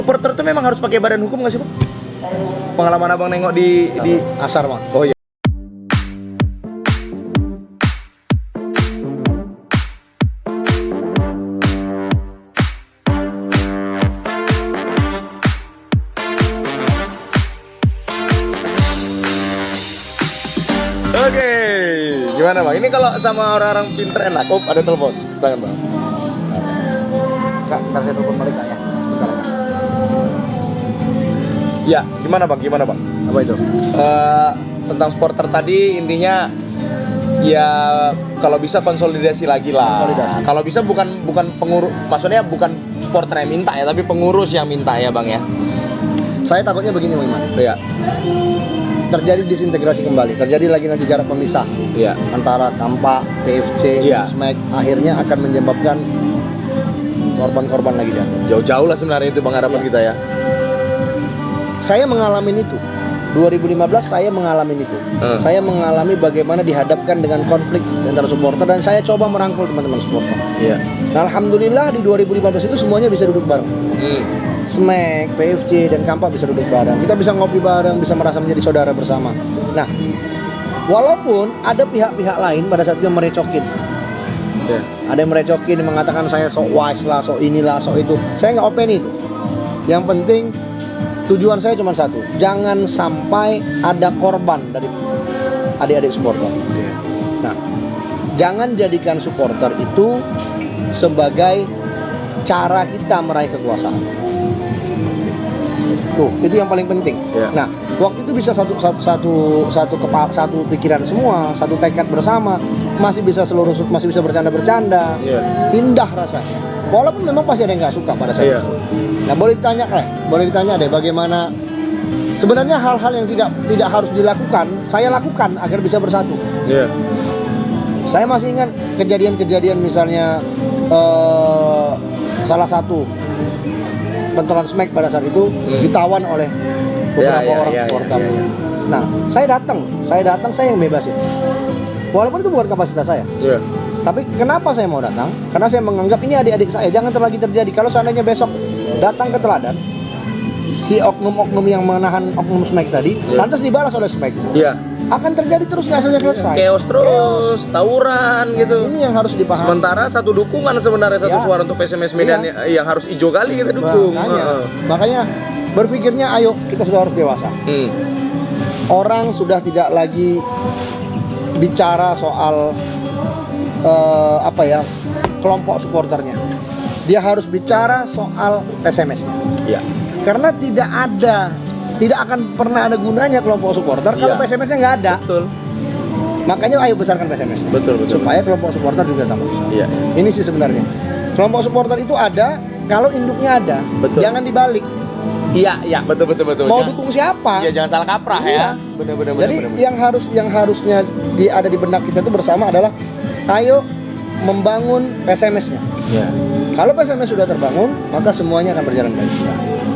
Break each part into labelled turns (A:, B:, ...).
A: Supporter tuh memang harus pakai badan hukum nggak sih, Bang? Pengalaman abang nengok di
B: Asar, Bang.
A: Oh iya. Oke, gimana Bang? Ini kalau sama orang-orang pinter enak. Oh, ada telepon. Silakan Bang.
B: Kak, ntar saya telepon balik Kak ya. Bentar ya.
A: Ya, gimana Bang? Gimana Bang?
B: Apa itu?
A: Tentang supporter tadi intinya ya kalau bisa konsolidasi lagi lah.
B: Konsolidasi.
A: Kalau bisa bukan pengurus, maksudnya bukan supporter yang minta ya, tapi pengurus yang minta ya Bang ya.
B: Saya takutnya begini, Bang Iman.
A: Iya.
B: Terjadi disintegrasi kembali, terjadi lagi nanti jarak pemisah
A: Iya.
B: antara Kampak, PFC,
A: Iya.
B: Smack, akhirnya akan menyebabkan korban-korban lagi dan
A: Jauh-jauh lah sebenarnya itu Bang harapan kita ya.
B: saya mengalami itu. 2015 saya mengalami itu. Saya mengalami bagaimana dihadapkan dengan konflik antara supporter dan saya coba merangkul teman-teman supporter.
A: Iya.
B: Nah, alhamdulillah di 2015 itu semuanya bisa duduk bareng. Smack, PFC, dan Kampak bisa duduk bareng. Kita bisa ngopi bareng, bisa merasa menjadi saudara bersama. Nah, walaupun ada pihak-pihak lain pada saat itu yang merecokin.
A: Iya.
B: Ada yang merecokin, yang mengatakan saya sok wise lah, sok inilah, sok itu. Saya nggak open itu. Yang penting tujuan saya cuma satu, jangan sampai ada korban dari adik-adik supporter. Nah, jangan jadikan supporter itu sebagai cara kita meraih kekuasaan. Tuh, itu yang paling penting.
A: Yeah.
B: Nah, waktu itu bisa satu pikiran semua, satu tekad bersama, masih bisa bercanda-bercanda.
A: Yeah.
B: Indah rasanya. Walaupun memang pasti ada yang nggak suka pada saat
A: Yeah.
B: itu. Nah, boleh ditanya deh bagaimana sebenarnya hal-hal yang tidak harus dilakukan, saya lakukan agar bisa bersatu.
A: Iya.
B: Saya masih ingat kejadian-kejadian misalnya salah satu pentolan Smack pada saat itu ditawan oleh beberapa orang supporter. Nah, saya datang, saya yang bebasin. Walaupun itu bukan kapasitas saya.
A: Iya.
B: Tapi kenapa saya mau datang? Karena saya menganggap ini adik-adik saya, jangan lagi terjadi. Kalau seandainya besok datang ke teladan, si oknum-oknum yang menahan oknum Smack tadi, lantas dibalas oleh Smack.
A: Iya.
B: Akan terjadi terus nggak selesai.
A: Chaos terus, tawuran gitu.
B: Ini yang harus dipahami.
A: Sementara satu dukungan sebenarnya satu
B: Ya.
A: suara untuk PSMS Medan
B: Iya.
A: yang harus hijau kali kita dukung.
B: Makanya berpikirnya ayo kita sudah harus dewasa. Orang sudah tidak lagi bicara soal kelompok supporternya. Dia harus bicara soal PSMS-nya.
A: Iya.
B: Karena tidak akan pernah ada gunanya kelompok supporter kalau
A: Iya.
B: PSMS-nya nggak ada.
A: Betul.
B: Makanya ayo besarkan PSMS-nya.
A: Betul.
B: Supaya kelompok supporter juga tambah besar.
A: Iya.
B: Ini sih sebenarnya. Kelompok supporter itu ada kalau induknya ada.
A: Betul.
B: Jangan dibalik.
A: Iya, betul.
B: Mau dukung siapa?
A: Iya, jangan salah kaprah
B: Iya.
A: ya. Benar.
B: Jadi yang harusnya ada di benak kita itu bersama adalah ayo membangun PSMS-nya.
A: Iya.
B: Kalau PSMS sudah terbangun, maka semuanya akan berjalan baik.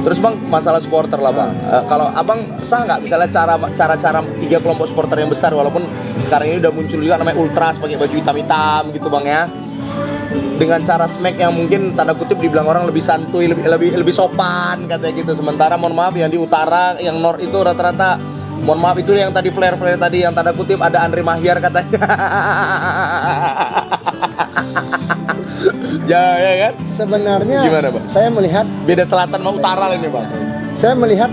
A: Terus Bang, masalah supporter lah Bang. Kalau Abang sah nggak misalnya cara 3 kelompok supporter yang besar, walaupun sekarang ini udah muncul juga namanya ultras pakai baju hitam-hitam gitu Bang ya. Dengan cara Smack yang mungkin tanda kutip dibilang orang lebih santuy, lebih sopan katanya gitu. Sementara mohon maaf yang di utara, yang north itu rata-rata mohon maaf itu yang tadi flare tadi yang tanda kutip ada Andre Mahyar katanya. Ya kan?
B: Sebenarnya
A: Gimana, Bang?
B: saya melihat
A: Beda selatan sama utara ini Bang.
B: Saya melihat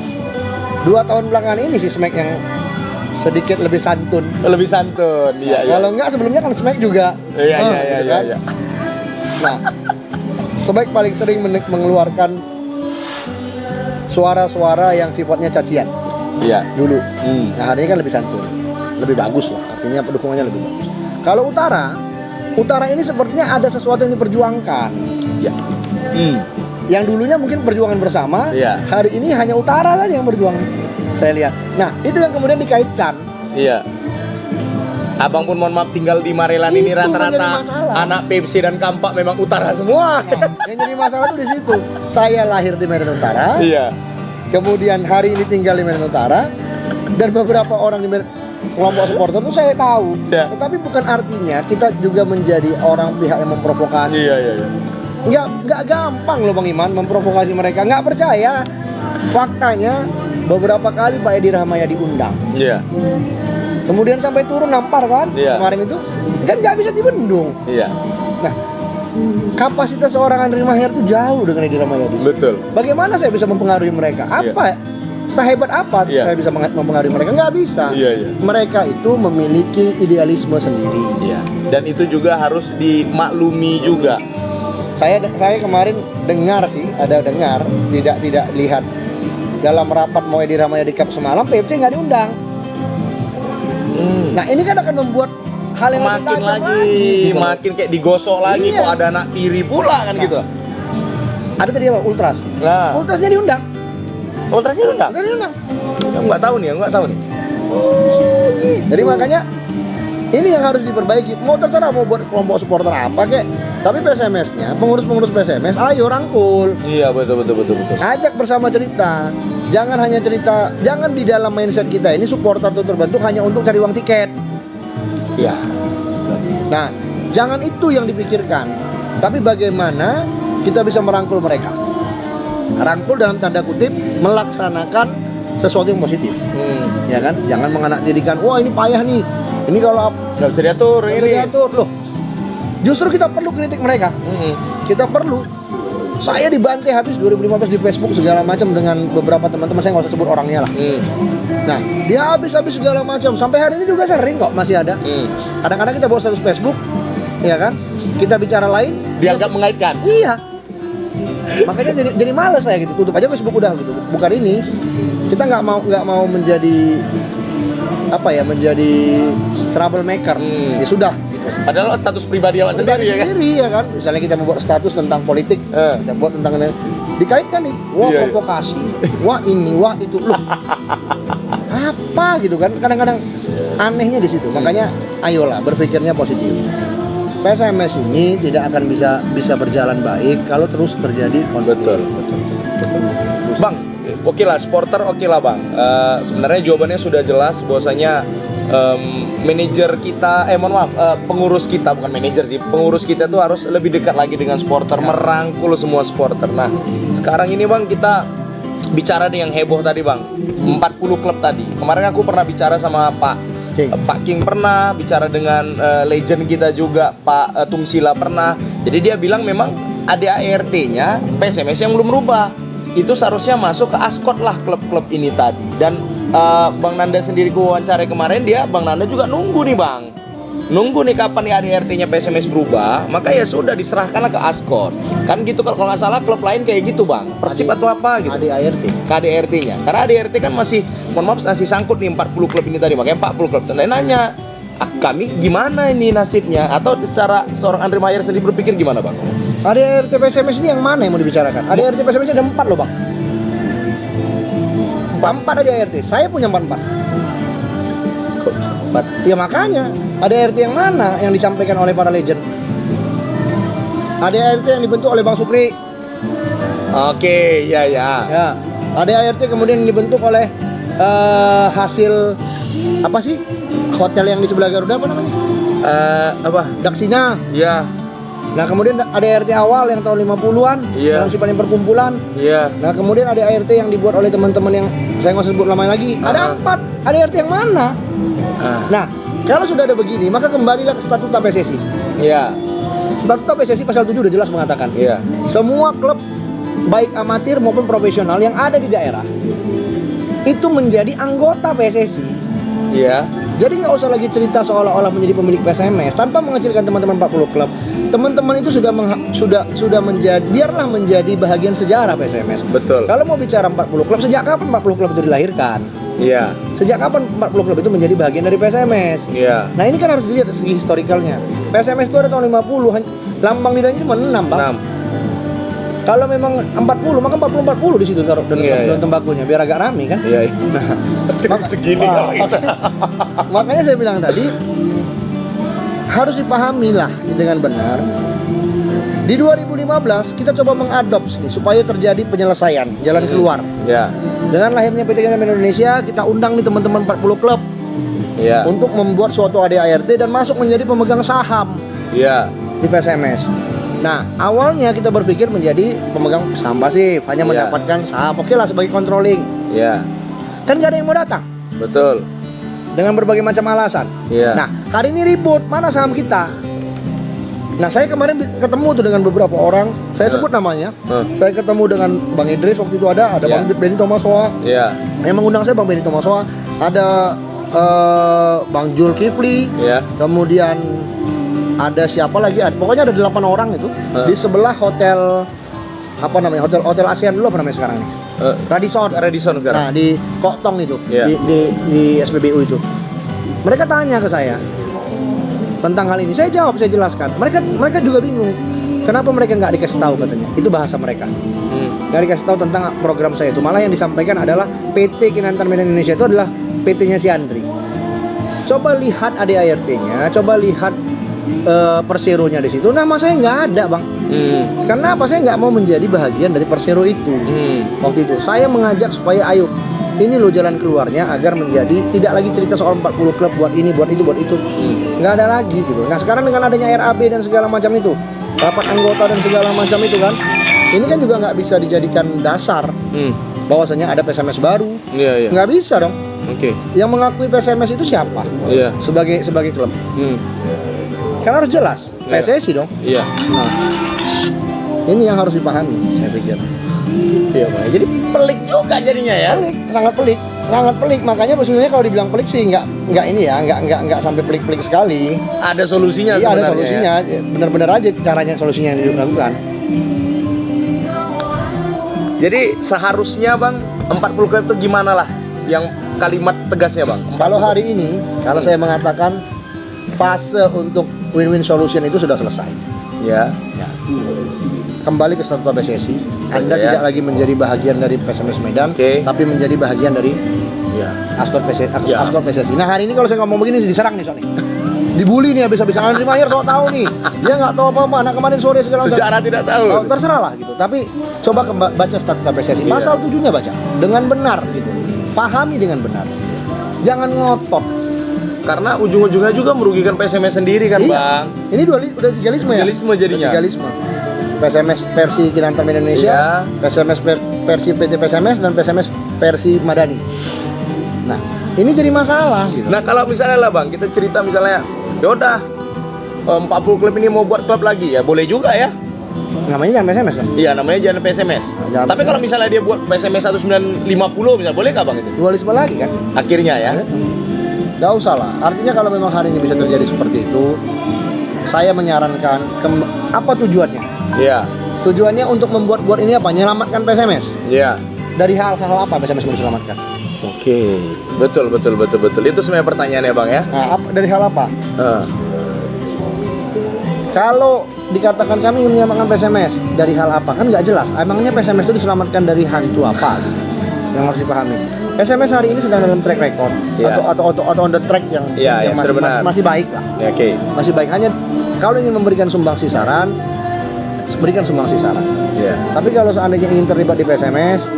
B: 2 tahun belakangan ini si Smack yang sedikit lebih santun.
A: Lebih santun. Iya.
B: Kalau enggak sebelumnya kan Smack juga.
A: Iya.
B: Nah, Smack paling sering mengeluarkan suara-suara yang sifatnya cacian.
A: Iya.
B: Dulu. Nah, hari ini kan lebih santun. Lebih bagus lah. Artinya dukungannya lebih bagus. Kalau Utara ini sepertinya ada sesuatu yang diperjuangkan.
A: Iya.
B: Yang dulunya mungkin perjuangan bersama,
A: Iya.
B: hari ini hanya Utara saja yang berjuang. Saya lihat. Nah, itu yang kemudian dikaitkan.
A: Iya. Abang pun mohon maaf tinggal di Marelan ini
B: Itu
A: rata-rata
B: menjadi masalah.
A: anak PFC dan Kampak memang utara semua.
B: Yang jadi masalah tuh di situ. Saya lahir di Medan Utara,
A: Iya.
B: kemudian hari ini tinggal di Medan Utara, dan beberapa orang di kelompok supporter itu saya tahu.
A: Ya.
B: Tetapi bukan artinya kita juga menjadi orang pihak yang memprovokasi.
A: Iya.
B: Nggak gampang loh Bang Iman memprovokasi mereka. Nggak percaya. Faktanya beberapa kali Pak Edi Rahmayadi diundang.
A: Iya.
B: Kemudian sampai turun nampar kan kemarin itu kan nggak bisa dibendung.
A: Iya.
B: Nah, kapasitas seorang Andri Maher itu jauh dengan Edi Rahmayadi.
A: Betul.
B: Bagaimana saya bisa mempengaruhi mereka? Apa? Sehebat apa saya bisa mempengaruhi mereka? Nggak bisa.
A: Iya.
B: Mereka itu memiliki idealisme sendiri.
A: Iya. Dan itu juga harus dimaklumi juga.
B: Saya kemarin dengar, tidak lihat dalam rapat mau Edi Rahmayadi Cup semalam, PFC nggak diundang. Nah ini kan akan membuat hal yang
A: makin lagi
B: gitu.
A: Makin kayak digosok lagi. Kok ada anak tiri pula kan gitu.
B: Ada tadi apa? Ultras.
A: Nah.
B: Ultrasnya diundang.
A: Ultrasnya diundang?
B: Diundang.
A: Nggak tahu nih.
B: Jadi makanya ini yang harus diperbaiki. Mau terserah mau buat kelompok supporter apa kek. Tapi PSMS-nya, pengurus PSMS, ayo rangkul.
A: Iya betul.
B: Ajak bersama cerita. Jangan hanya cerita, jangan di dalam mindset kita ini supporter itu terbentuk hanya untuk cari uang tiket.
A: Iya.
B: Nah, jangan itu yang dipikirkan. Tapi bagaimana kita bisa merangkul mereka. Rangkul dalam tanda kutip melaksanakan sesuatu yang positif. Ya kan? Jangan menganaktirikan, wah ini payah nih. Ini kalau
A: nggak bisa diatur ini.
B: Diatur loh. Justru kita perlu kritik mereka. Kita perlu. Saya dibantai habis 2015 di Facebook segala macam dengan beberapa teman-teman, saya nggak usah sebut orangnya lah. Nah, dia habis segala macam. Sampai hari ini juga sering kok masih ada. Kadang-kadang kita bawa status Facebook, ya kan? Kita bicara lain,
A: dianggap mengaitkan.
B: Iya. Makanya jadi males saya gitu. Tutup aja Facebook udah gitu. Bukan ini. Kita nggak mau menjadi menjadi troublemaker. Ya sudah.
A: Padahal status pribadi awak sendiri ya kan?
B: Ya kan? Misalnya kita membuat status tentang politik, kita buat tentang dikaitkan nih, wah provokasi, wah ini, wah itu, loh. Apa gitu kan? Kadang-kadang anehnya di situ. Makanya ayolah berpikirnya positif. PSMS ini tidak akan bisa berjalan baik kalau terus terjadi konflik. Betul.
A: Bang, oke lah, supporter oke lah Bang. Sebenarnya jawabannya sudah jelas bahwasanya manajer kita, pengurus kita, bukan manajer sih, pengurus kita tuh harus lebih dekat lagi dengan supporter, merangkul semua supporter. Nah, sekarang ini Bang, kita bicara nih yang heboh tadi Bang, 40 klub tadi. Kemarin aku pernah bicara sama Pak King pernah, bicara dengan legend kita juga, Pak Tumsila pernah. Jadi dia bilang memang ADART-nya PSMS yang belum berubah. Itu seharusnya masuk ke ASKOT lah klub-klub ini tadi. Dan Bang Nanda sendiri ku wawancarai kemarin, Bang Nanda juga nunggu nih Bang. Nunggu nih kapan nih ADART-nya PSMS berubah, maka ya sudah diserahkanlah ke ASKOT. Kan gitu kalau nggak salah klub lain kayak gitu Bang. Persib atau apa gitu. ADART-nya. Karena ADART kan masih sangkut nih 40 klub ini tadi, makanya 40 klub. Dan nanya, kami gimana ini nasibnya? Atau secara seorang Andri Maher sendiri berpikir gimana Bang?
B: ADART PSMS ini yang mana yang mau dibicarakan? ADART PSMS ada 4 loh Bang. 4 ADART, saya punya 44.
A: Kok bisa 4?
B: Ya makanya, ADART yang mana yang disampaikan oleh para legend? ADART yang dibentuk oleh Bang Supri.
A: Oke, ya.
B: ADART kemudian dibentuk oleh hasil apa sih? Hotel yang di sebelah Garuda apa namanya? Daksina.
A: Iya.
B: Nah kemudian ada ADART awal yang tahun 50-an, yang sifatnya perkumpulan.
A: Iya.
B: Nah kemudian ada ADART yang dibuat oleh teman-teman yang saya nggak usah sebut namanya lagi. Ada 4 ADART yang mana? Nah kalau sudah ada begini, maka kembalilah ke statuta PSSI.
A: Iya.
B: Statuta PSSI pasal 7 udah jelas mengatakan.
A: Iya.
B: Semua klub baik amatir maupun profesional yang ada di daerah itu menjadi anggota PSSI.
A: Iya.
B: Jadi nggak usah lagi cerita seolah-olah menjadi pemilik PSMS tanpa mengecilkan teman-teman 40 klub. Teman-teman itu sudah menjadi bahagian sejarah PSMS.
A: Betul.
B: Kalau mau bicara 40 klub, sejak kapan 40 klub itu dilahirkan?
A: Iya.
B: Sejak kapan 40 klub itu menjadi bagian dari PSMS?
A: Iya.
B: Nah ini kan harus dilihat dari segi historikalnya. PSMS itu ada tahun 50, lambang nilainya cuma 6 Bang. 6. Kalau memang 40, maka 40 di situ taruh dalam tembakunya biar agak rame kan? Iya. Nah,
A: segini
B: makanya saya bilang tadi harus dipahami lah dengan benar. Di 2015 kita coba mengadopsi supaya terjadi penyelesaian jalan keluar.
A: Ya.
B: Dengan lahirnya PT Ganda Indonesia, kita undang nih teman-teman 40 klub.
A: Ya.
B: Untuk membuat suatu ADART dan masuk menjadi pemegang saham.
A: Iya.
B: Di PSMS. Nah, awalnya kita berpikir menjadi pemegang saham pasif, hanya
A: Iya.
B: mendapatkan saham. Oke lah sebagai controlling.
A: Iya.
B: Kan nggak ada yang mau datang
A: Betul.
B: dengan berbagai macam alasan.
A: Iya.
B: Nah, hari ini ribut, mana saham kita? Nah, saya kemarin ketemu tuh dengan beberapa orang, saya sebut namanya. Saya ketemu dengan Bang Idris waktu itu ada
A: Iya.
B: Bang Benny Tomasoa.
A: Iya.
B: Yang mengundang saya Bang Benny Tomasoa, ada Bang Jul Kifli,
A: Iya.
B: kemudian ada siapa lagi? Pokoknya ada 8 orang itu di sebelah hotel apa namanya? Hotel ASEAN dulu apa namanya sekarang nih? Radisson.
A: Radisson sekarang.
B: Nah, di Koktong itu,
A: Iya.
B: di SPBU itu. Mereka tanya ke saya tentang hal ini. Saya jawab, saya jelaskan. Mereka juga bingung. Kenapa mereka nggak dikasih tahu katanya? Itu bahasa mereka. Nggak dikasih tahu tentang program saya itu. Malah yang disampaikan adalah PT Kinantan Medan Indonesia itu adalah PT-nya si Andri. Coba lihat ADART-nya, coba lihat Persero-nya di situ. Nama saya nggak ada, Bang. Karena apa? Saya nggak mau menjadi bagian dari Persero itu. Waktu itu saya mengajak supaya ayo, ini loh jalan keluarnya agar menjadi tidak lagi cerita soal 40 klub buat ini, buat itu, buat itu. Nggak ada lagi gitu. Nah, sekarang dengan adanya RAB dan segala macam itu, rapat anggota dan segala macam itu kan, ini kan juga nggak bisa dijadikan dasar bahwasanya ada PSMS baru.
A: Iya.
B: Nggak bisa dong.
A: Oke.
B: Yang mengakui PSMS itu siapa?
A: Iya.
B: Sebagai klub. Kan harus jelas.
A: Iya.
B: PSSI dong.
A: Iya.
B: Nah, ini yang harus dipahami, saya pikir.
A: Iya, Bang. Jadi pelik juga jadinya ya.
B: Pelik, sangat pelik. Makanya sebenarnya kalau dibilang pelik sih nggak ini ya, nggak sampai pelik-pelik sekali.
A: Ada solusinya
B: Iya,
A: sebenarnya.
B: ada solusinya. Bener-bener aja caranya solusinya yang dilakukan.
A: Jadi seharusnya Bang 40 klub itu gimana lah yang kalimat tegasnya Bang?
B: Kalau hari ini, kalau saya mengatakan fase untuk win-win solution itu sudah selesai.
A: Ya.
B: Kembali ke statuta PSSI. Anda
A: Ya.
B: tidak lagi menjadi bahagian dari PSMS Medan,
A: Oke.
B: tapi menjadi bahagian dari
A: Ya.
B: Askor PSSI.
A: Ya.
B: Askor PSSI. Nah, hari ini kalau saya ngomong begini diserang nih soalnya. Dibully nih habis-habisan. Andri Mayer sok tahu nih. Dia nggak tahu apa-apa. Nah, kemarin sore segala macam.
A: Sejarah tidak tahu.
B: Oh, terserah lah gitu. Tapi coba baca statuta PSSI.
A: Iya.
B: Pasal 7-nya baca dengan benar gitu. Pahami dengan benar. Jangan ngotot.
A: Karena ujung-ujungnya juga merugikan PSMS sendiri kan
B: Iya.
A: Bang.
B: Ini udah digalisme ya?
A: Digalisme jadinya.
B: Digalisme. PSMS versi Kinantan Medan Indonesia,
A: Iya.
B: PSMS versi PT PSMS dan PSMS versi Madani. Nah, ini jadi masalah gitu.
A: Nah kalau misalnya lah Bang, kita cerita misalnya, yaudah 40 klub ini mau buat klub lagi ya boleh juga ya.
B: Namanya jangan PSMS kan?
A: Iya namanya jangan PSMS.
B: Jangan
A: Tapi kalau misalnya dia buat PSMS 1950 misalnya boleh nggak Bang itu?
B: Dualisme lagi kan?
A: Akhirnya ya.
B: Gak usah lah. Artinya kalau memang hari ini bisa terjadi seperti itu, saya menyarankan apa tujuannya?
A: Iya.
B: Tujuannya untuk membuat ini apa? Menyelamatkan PSMS.
A: Iya.
B: Dari hal-hal apa PSMS mau diselamatkan?
A: Oke. Betul. Itu sebenarnya pertanyaannya Bang ya.
B: Nah, dari hal apa?
A: Heeh.
B: Kalau dikatakan kami ingin menyelamatkan PSMS dari hal apa? Kan nggak jelas. Emangnya PSMS itu diselamatkan dari hantu apa? Gitu. Yang harus dipahami. PSMS hari ini sedang dalam track record
A: Iya.
B: atau on the track yang
A: Iya,
B: masih,
A: sudah benar.
B: masih baik lah.
A: Ya, oke.
B: Masih baik. Hanya kalau ingin memberikan sumbangsi saran, berikan sumbangsi saran.
A: Iya.
B: Tapi kalau seandainya ingin terlibat di PSMS,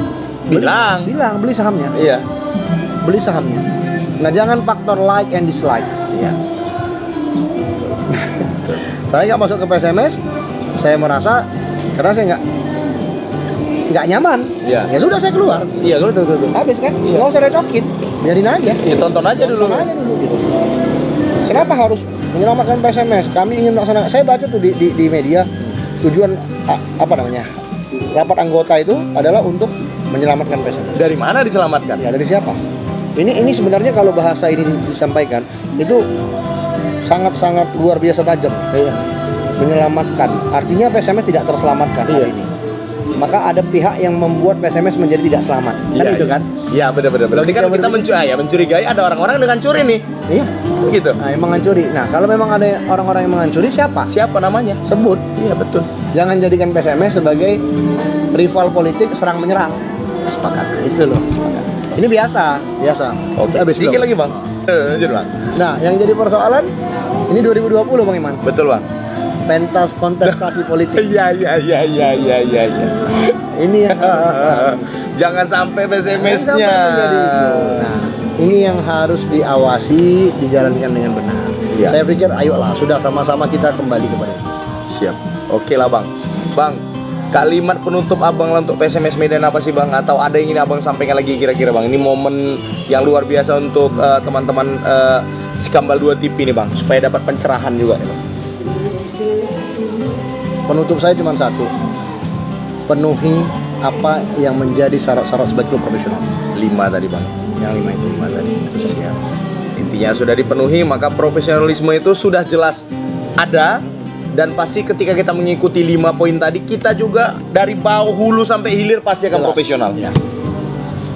A: Bilang.
B: beli sahamnya.
A: Iya.
B: Beli sahamnya. Nah, jangan faktor like and dislike.
A: Iya.
B: Saya nggak masuk ke PSMS, saya merasa karena saya nggak nyaman.
A: Iya.
B: Ya sudah saya keluar.
A: Iya, betul.
B: Habis kan?
A: Iya.
B: Nggak usah recokin, biarin aja.
A: Ya tonton aja dulu.
B: Tonton aja dulu gitu. Kenapa harus menyelamatkan PSMS? Kami ingin melaksanakan. Saya baca tuh di media tujuan apa namanya? Rapat anggota itu adalah untuk menyelamatkan PSMS.
A: Dari mana diselamatkan?
B: Ya dari siapa? Ini sebenarnya kalau bahasa ini disampaikan itu sangat luar biasa tajam.
A: Iya.
B: Menyelamatkan. Artinya PSMS tidak terselamatkan hari
A: Iya.
B: ini. Maka ada pihak yang membuat PSMS menjadi tidak selamat. Kan itu kan?
A: Iya, benar. Berarti kan kita mencurigai ada orang-orang dengan curi nih.
B: Iya.
A: Gitu.
B: Nah, yang mengancuri. Nah, kalau memang ada orang-orang yang mengancuri siapa?
A: Siapa namanya?
B: Sebut.
A: Iya, betul.
B: Jangan jadikan PSMS sebagai rival politik serang menyerang.
A: Sepakat.
B: Itu loh. Sepakat. Ini biasa.
A: Oke.
B: Habis
A: Sedikit
B: belum?
A: lagi, Bang. Lanjut, Bang.
B: Nah, yang jadi persoalan ini 2020 Bang Iman.
A: Betul, Bang.
B: Pentas kontestasi politik.
A: Iya.
B: Ini yang
A: Jangan sampai PSMS-nya.
B: Jangan sampai terjadi itu. Nah, ini yang harus diawasi, dijalankan dengan benar.
A: Iya.
B: Saya pikir ayolah sudah sama-sama kita kembali kepada itu.
A: Siap. Oke lah bang. Bang, kalimat penutup abang lah untuk PSMS Medan apa sih bang? Atau ada yang ingin abang sampaikan lagi kira-kira bang? Ini momen yang luar biasa untuk teman-teman Skambal 2 TV nih bang, supaya dapat pencerahan juga nih bang.
B: Penutup saya cuma satu, penuhi apa yang menjadi syarat-syarat sebagai klub profesional.
A: 5 tadi bang.
B: Yang 5 itu.
A: 5 tadi. Siap. Intinya sudah dipenuhi, maka profesionalisme itu sudah jelas ada. Dan pasti ketika kita mengikuti 5 poin tadi, kita juga dari bawah hulu sampai hilir pasti akan
B: Jelas.
A: profesional.
B: Ya.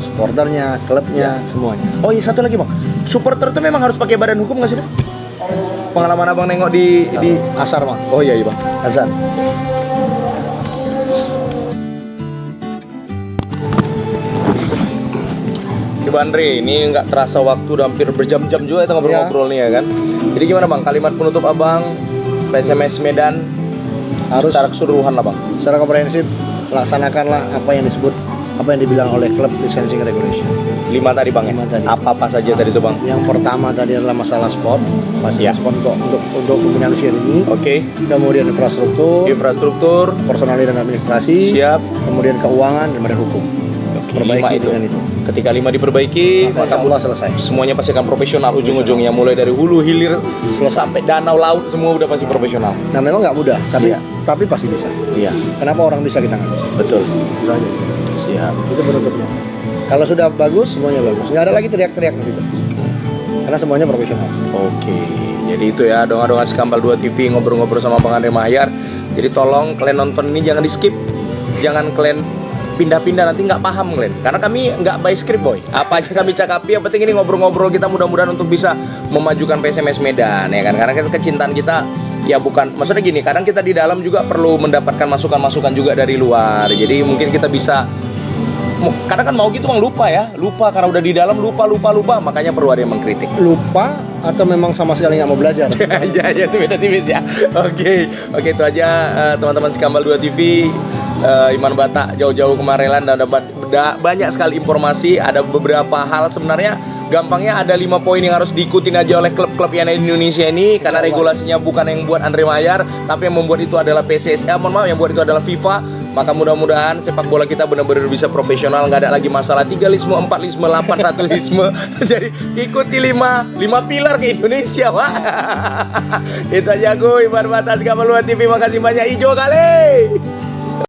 B: Supporternya, klubnya, semuanya.
A: Oh iya, satu lagi bang, supporter itu memang harus pakai badan hukum nggak sih bang? Pengalaman abang nengok di
B: Asar mah,
A: Oh iya bang.
B: azan.
A: Coba Andre, ini nggak terasa waktu, udah hampir berjam-jam juga kita ngobrol-ngobrol nih ya kan. Jadi gimana bang, kalimat penutup abang PSMS Medan
B: Harus
A: secara keseluruhan lah bang.
B: secara komprehensif laksanakanlah apa yang disebut, apa yang dibilang oleh klub licensing regulation.
A: 5 tadi bang ya.
B: 5 tadi.
A: Apa saja tadi itu bang?
B: Yang pertama tadi adalah masalah sport,
A: Ya.
B: sport untuk pembinaan usia dini.
A: Oke.
B: Kemudian
A: Infrastruktur.
B: personal dan administrasi,
A: Siap.
B: kemudian keuangan dan badan hukum.
A: Oke, 5
B: Perbaiki
A: itu.
B: dengan itu.
A: Ketika 5 diperbaiki,
B: Maka
A: maka
B: Allah selesai.
A: semuanya pasti akan profesional ujung-ujungnya, mulai dari hulu hilir sampai danau laut semua udah pasti profesional.
B: Nah memang nggak mudah, tapi
A: Iya.
B: tapi pasti bisa.
A: Iya,
B: Kenapa orang bisa kita nggak bisa?
A: betul.
B: Itu aja.
A: Siap.
B: Itu penutupnya. Kalau sudah bagus, semuanya bagus. Nggak ada lagi teriak-teriak gitu. Karena semuanya profesional.
A: Oke. Jadi itu ya, donga-donga Skambal 2 TV ngobrol-ngobrol sama Bang Andre Mahyar. Jadi tolong kalian nonton ini jangan di-skip. Jangan kalian pindah-pindah, nanti nggak paham kalian. Karena kami nggak by script boy. Apa aja kami cakapi, yang penting ini ngobrol-ngobrol kita mudah-mudahan untuk bisa memajukan PSMS Medan ya kan. Karena kecintaan kita ya bukan, maksudnya gini, kadang kita di dalam juga perlu mendapatkan masukan-masukan juga dari luar. Jadi mungkin kita bisa, kadang kan mau gitu bang, lupa karena udah di dalam lupa, makanya perlu ada yang mengkritik.
B: Lupa atau memang sama sekali nggak mau belajar?
A: Ya itu beda tipis ya. Oke, itu aja teman-teman Skambal 2 TV. Iman Batak jauh-jauh ke Marelan dan dapat banyak sekali informasi. Ada beberapa hal sebenarnya gampangnya, ada 5 poin yang harus diikutin aja oleh klub-klub yang ada di Indonesia ini, karena regulasinya bukan yang buat Andre Mahyar, tapi yang membuat itu adalah PSSI, yang buat itu adalah FIFA. Maka mudah-mudahan sepak bola kita benar-benar bisa profesional, nggak ada lagi masalah 3-lisme, 4-lisme, 8-1-lisme. Jadi ikuti 5 pilar ke Indonesia, Pak. Itu aja gue, Iman Batak Skambal 2 TV. Makasih banyak, hijau kali.